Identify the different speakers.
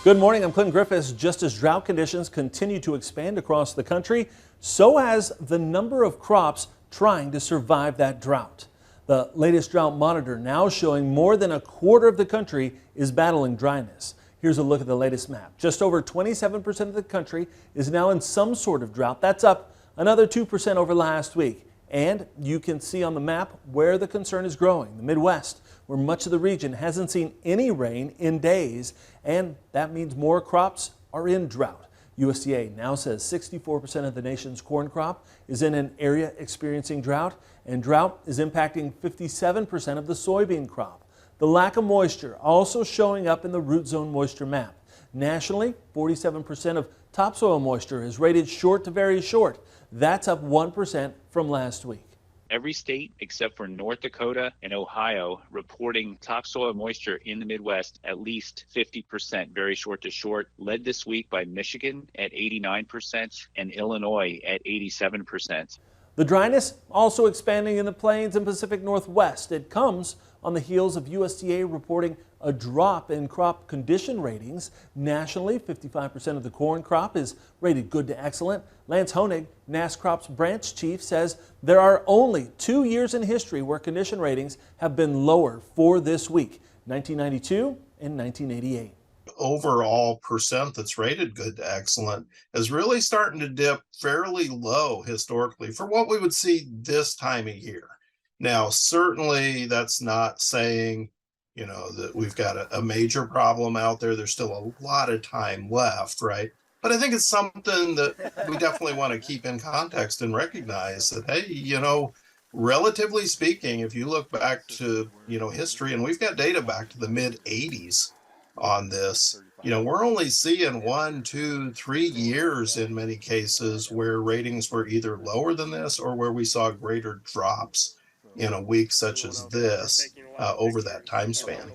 Speaker 1: Good morning, I'm Clinton Griffiths. Just as drought conditions continue to expand across the country, so has the number of crops trying to survive that drought. The latest drought monitor now showing more than a quarter of the country is battling dryness. Here's a look at the latest map. Just over 27% of the country is now in some sort of drought. That's up another 2% over last week. And you can see on the map where the concern is growing, the Midwest, where much of the region hasn't seen any rain in days, and that means more crops are in drought. USDA now says 64% of the nation's corn crop is in an area experiencing drought, and drought is impacting 57% of the soybean crop. The lack of moisture also showing up in the root zone moisture map. Nationally, 47% of topsoil moisture is rated short to very short. That's up 1% from last week.
Speaker 2: Every state except for North Dakota and Ohio reporting topsoil moisture in the Midwest at least 50%, very short to short, led this week by Michigan at 89% and Illinois at 87%.
Speaker 1: The dryness also expanding in the plains and Pacific Northwest. It comes on the heels of USDA reporting a drop in crop condition ratings. Nationally, 55% of the corn crop is rated good to excellent. Lance Honig, NASCROP's branch chief, says there are only 2 years in history where condition ratings have been lower for this week, 1992 and 1988.
Speaker 3: Overall percent that's rated good to excellent is really starting to dip fairly low historically for what we would see this time of year. Now, certainly that's not saying, that we've got a major problem out there. There's still a lot of time left, right? But I think it's something that we definitely want to keep in context and recognize that, hey, relatively speaking, if you look back to, history, and we've got data back to the mid 80s on this, we're only seeing 1, 2, 3 years in many cases where ratings were either lower than this or where we saw greater drops in a week such as this over that time span.